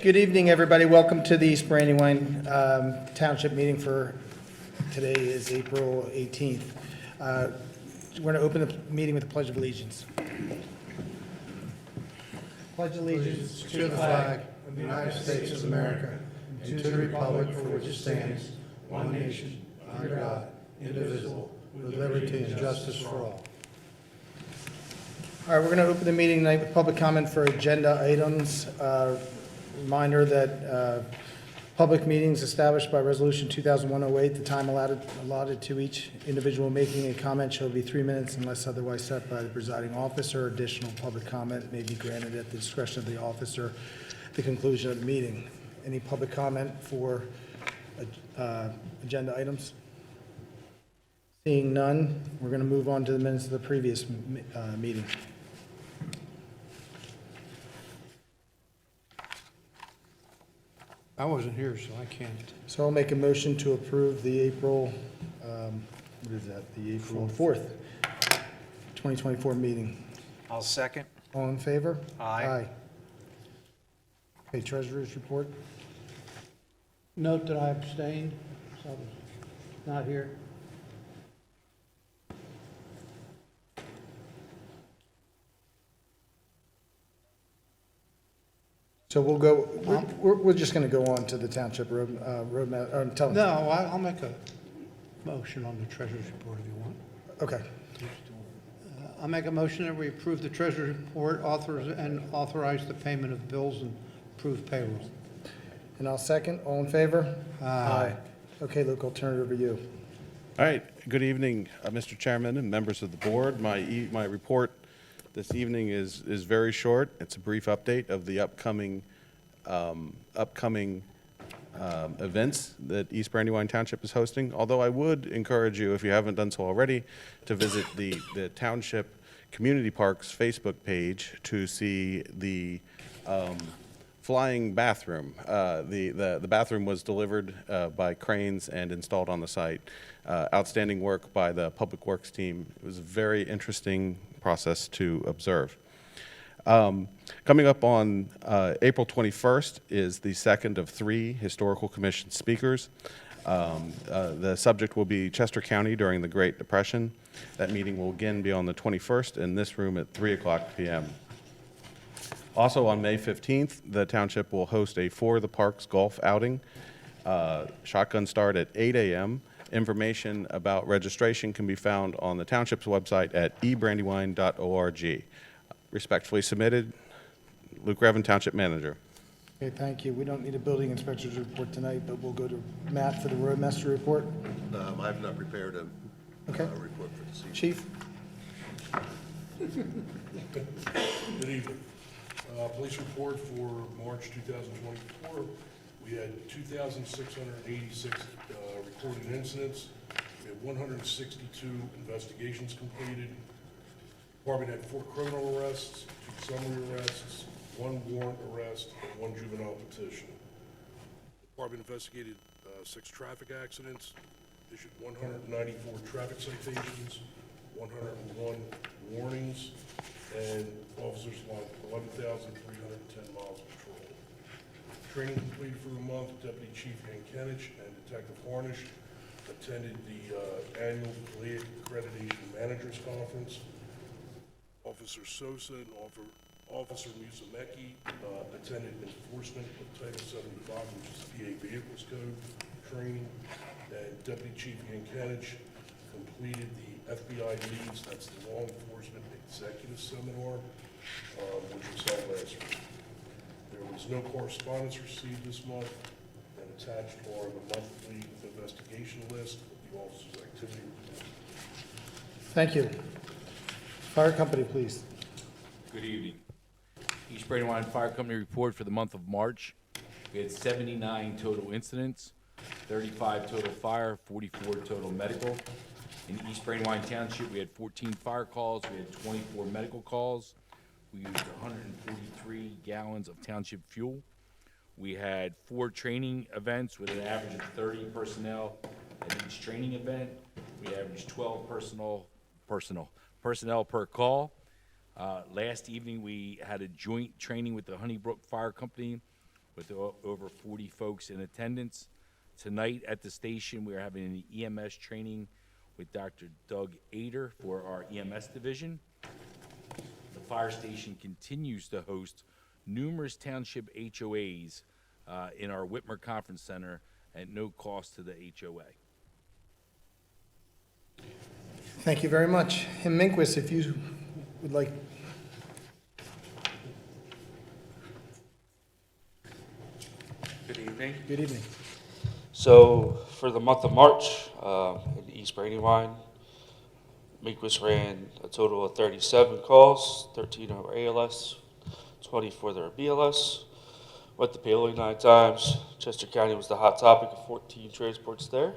Good evening, everybody. Welcome to the East Brandywine Township meeting for today is April 18th. We're going to open the meeting with the Pledge of Allegiance. Pledge allegiance To the flag of the United States of America and to the republic for which it stands, one nation, under God, indivisible, with liberty and justice for all. All right, we're going to open the meeting tonight with public comment for agenda items. Reminder that public meetings established by Resolution 2001-08, the time allotted to each individual making a comment shall be 3 minutes unless otherwise set by the presiding officer. Additional public comment may be granted at the discretion of the officer at the conclusion of the meeting. Any public comment for agenda items? Seeing none, we're going to move on to the minutes of the previous meeting. I wasn't here, so I can't. So I'll make a motion to approve the April, what is that, the April 4th, 2024 meeting. I'll second. All in favor? Aye. Okay, treasurer's report. Note that I abstained, so I was not here. So we'll go, we're just going to go on to the township roadmap. No, I'll make a motion on the treasurer's report if you want. Okay. I'll make a motion that we approve the treasurer's report, authorize the payment of bills and approve payroll. And I'll second. All in favor? Aye. Okay, Luke, I'll turn it over to you. All right. Good evening, Mr. Chairman and members of the board. My report this evening is very short. It's a brief update of the upcoming events that East Brandywine Township is hosting. Although I would encourage you, if you haven't done so already, to visit the Township Community Parks Facebook page to see the flying bathroom. The bathroom was delivered by cranes and installed on the site. Outstanding work by the Public Works team. It was a very interesting process to observe. Coming up on April 21st is the second of 3 Historical Commission speakers. The subject will be Chester County during the Great Depression. That meeting will again be on the 21st in this room at 3:00 p.m. Also on May 15th, the township will host a For the Parks golf outing. Shotgun start at 8 a.m. Information about registration can be found on the township's website at ebrandywine.org. Respectfully submitted, Luke Revan, Township Manager. Okay, thank you. We don't need a building inspector's report tonight, but we'll go to Matt for the roadmaster report. I have not prepared a report for this evening. Chief? Good evening. Police report for March 2024. We had 2,686 recorded incidents. We had 162 investigations completed. Department had 4 criminal arrests, 2 summary arrests, 1 warrant arrest, and 1 juvenile petition. Department investigated 6 traffic accidents, issued 194 traffic citations, 101 warnings, and officers logged 11,310 miles of patrol. Training completed for the month. Deputy Chief Yankenich and Detective Harnish attended the annual Lead Accreditation Managers Conference. Officer Sosa and Officer Musumeci attended enforcement of Title 75, which is PA Vehicles Code training. And Deputy Chief Yankenich completed the FBI Leads, that's the Law Enforcement Executive Seminar, which was held last week. There was no correspondence received this month, and attached are the monthly investigation list of the officers' activity report. Thank you. Fire company, please. Good evening. East Brandywine Fire Company report for the month of March. We had 79 total incidents, 35 total fire, 44 total medical. In East Brandywine Township, we had 14 fire calls, we had 24 medical calls. We used 143 gallons of township fuel. We had 4 training events with an average of 30 personnel at each training event. We averaged 12 personnel per call. Last evening, we had a joint training with the Honeybrook Fire Company with over 40 folks in attendance. Tonight at the station, we are having an EMS training with Dr. Doug Ader for our EMS division. The fire station continues to host numerous township HOAs in our Whitmer Conference Center at no cost to the HOA. Thank you very much. And Minquist, if you would like. Good evening. Good evening. So for the month of March, in East Brandywine, Meekwas ran a total of 37 calls, 13 are ALS, 24 that are BLS. Went to payload 9 times. Chester County was the hot topic of 14 transports there.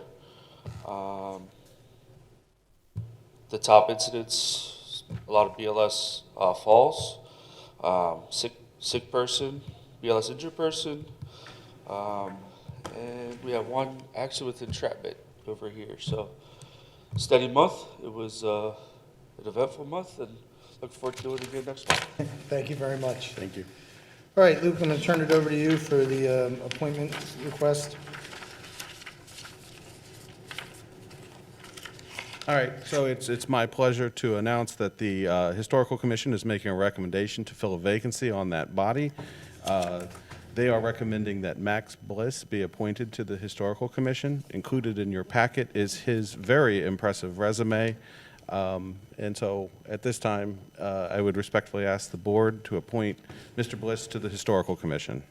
The top incidents, a lot of BLS falls, sick person, BLS injured person, and we have one accident with entrapment over here. So steady month. It was an eventful month, and look forward to doing it again next month. Thank you very much. Thank you. All right, Luke, I'm going to turn it over to you for the appointment request. All right, so it's my pleasure to announce that the Historical Commission is making a recommendation to fill a vacancy on that body. They are recommending that Max Bliss be appointed to the Historical Commission. Included in your packet is his very impressive resume. And so at this time, I would respectfully ask the board to appoint Mr. Bliss to the Historical Commission.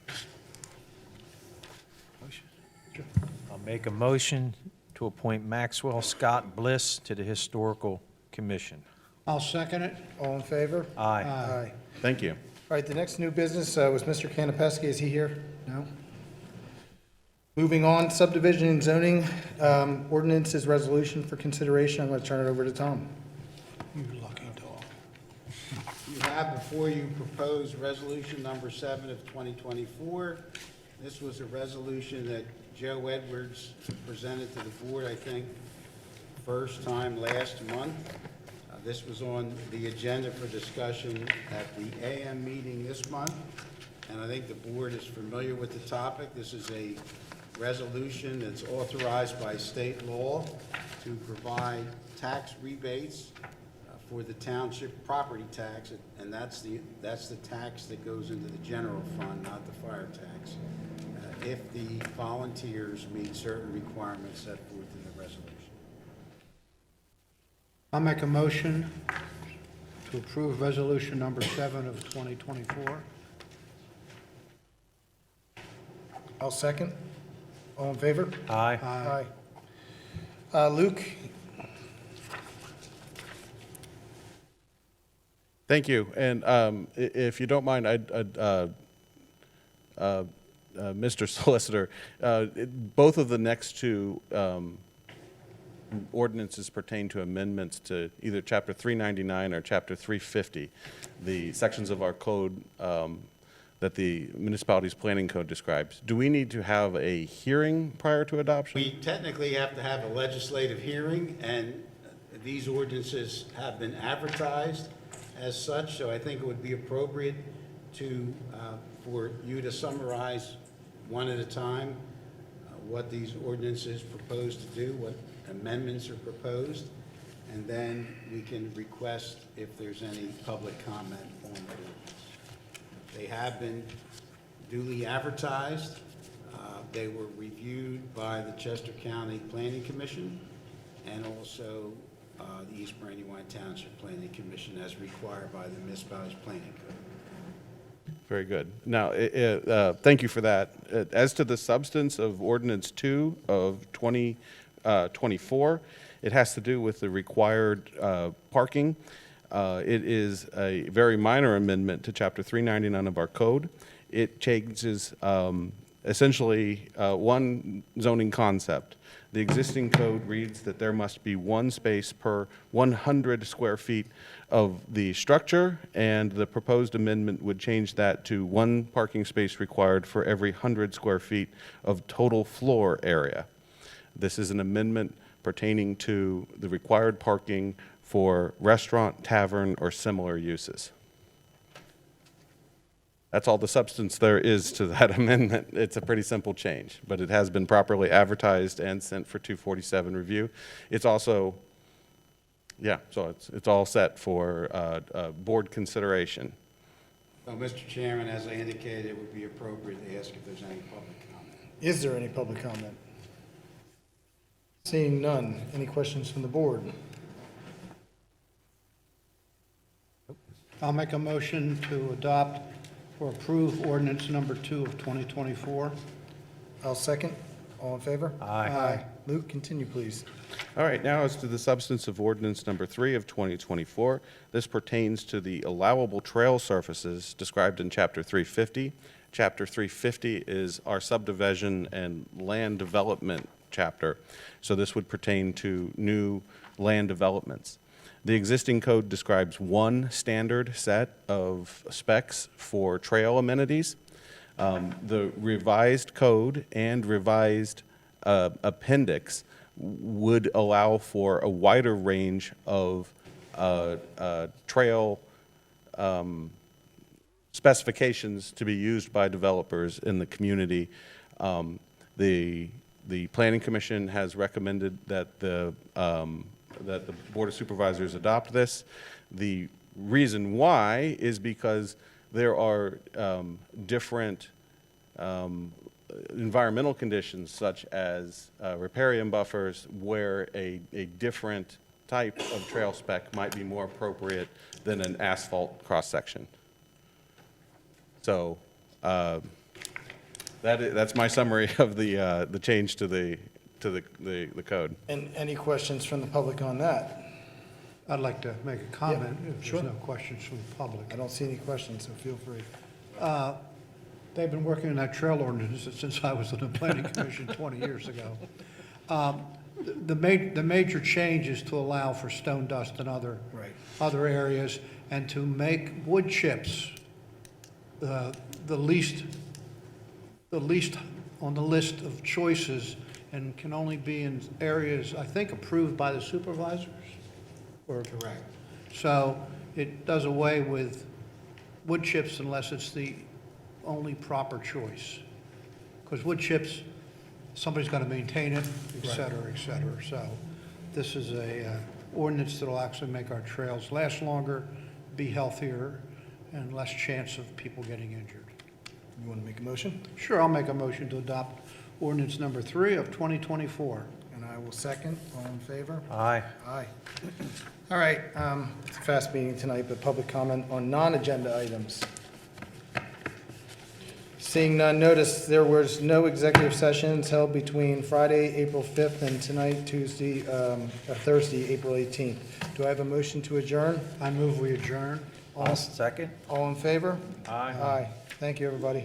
I'll make a motion to appoint Maxwell Scott Bliss to the Historical Commission. I'll second it. All in favor? Aye. Aye. Thank you. All right, the next new business was Mr. Kanapesky. Is he here? No? Moving on, subdivision and zoning ordinances resolution for consideration. I'm going to turn it over to Tom. You lucky dog. You have before you proposed resolution number 7 of 2024. This was a resolution that Joe Edwards presented to the board, I think, first time last month. This was on the agenda for discussion at the AM meeting this month, and I think the board is familiar with the topic. This is a resolution that's authorized by state law to provide tax rebates for the township property tax, and that's the tax that goes into the general fund, not the fire tax, if the volunteers meet certain requirements set forth in the resolution. I'll make a motion to approve resolution number 7 of 2024. I'll second. All in favor? Aye. Aye. Luke? Thank you. And if you don't mind, Mr. Solicitor, both of the next two ordinances pertain to amendments to either Chapter 399 or Chapter 350, the sections of our code that the municipality's planning code describes. Do we need to have a hearing prior to adoption? We technically have to have a legislative hearing, and these ordinances have been advertised as such, so I think it would be appropriate to, for you to summarize one at a time what these ordinances propose to do, what amendments are proposed, and then we can request if there's any public comment on the ordinance. They have been duly advertised. They were reviewed by the Chester County Planning Commission and also the East Brandywine Township Planning Commission as required by the municipality's planning code. Very good. Now, thank you for that. As to the substance of Ordinance 2 of 2024, it has to do with the required parking. It is a very minor amendment to Chapter 399 of our code. It changes essentially one zoning concept. The existing code reads that there must be one space per 100 square feet of the structure, and the proposed amendment would change that to one parking space required for every 100 square feet of total floor area. This is an amendment pertaining to the required parking for restaurant, tavern, or similar uses. That's all the substance there is to that amendment. It's a pretty simple change, but it has been properly advertised and sent for 247 review. It's also, yeah, so it's all set for board consideration. So, Mr. Chairman, as I indicated, it would be appropriate to ask if there's any public comment. Is there any public comment? Seeing none, any questions from the board? I'll make a motion to adopt or approve ordinance number 2 of 2024. I'll second. All in favor? Aye. Luke, continue, please. All right, now as to the substance of ordinance number 3 of 2024. This pertains to the allowable trail surfaces described in Chapter 350. Chapter 350 is our subdivision and land development chapter, so this would pertain to new land developments. The existing code describes one standard set of specs for trail amenities. The revised code and revised appendix would allow for a wider range of trail specifications to be used by developers in the community. The Planning Commission has recommended that the Board of Supervisors adopt this. The reason why is because there are different environmental conditions such as riparian buffers where a different type of trail spec might be more appropriate than an asphalt cross-section. So that's my summary of the change to the code. And any questions from the public on that? I'd like to make a comment if sure. there's no questions from the public. I don't see any questions, so feel free. They've been working on that trail ordinance since I was on the planning commission 20 years ago. The major change is to allow for stone dust and other areas, and to make wood chips the least on the list of choices, and can only be in areas, I think, approved by the supervisors? Or Correct. So it does away with wood chips unless it's the only proper choice. Because wood chips, somebody's got to maintain it, et cetera, et cetera. So this is a ordinance that'll actually make our trails last longer, be healthier, and less chance of people getting injured. You want to make a motion? Sure, I'll make a motion to adopt ordinance number 3 of 2024. And I will second. All in favor? Aye. Aye. All right, it's a fast meeting tonight, but public comment on non-agenda items. Seeing none, notice there was no executive sessions held between Friday, April 5th, and tonight, Thursday, April 18th. Do I have a motion to adjourn? I move we adjourn. I'll second. All in favor? Aye. Aye. Thank you, everybody.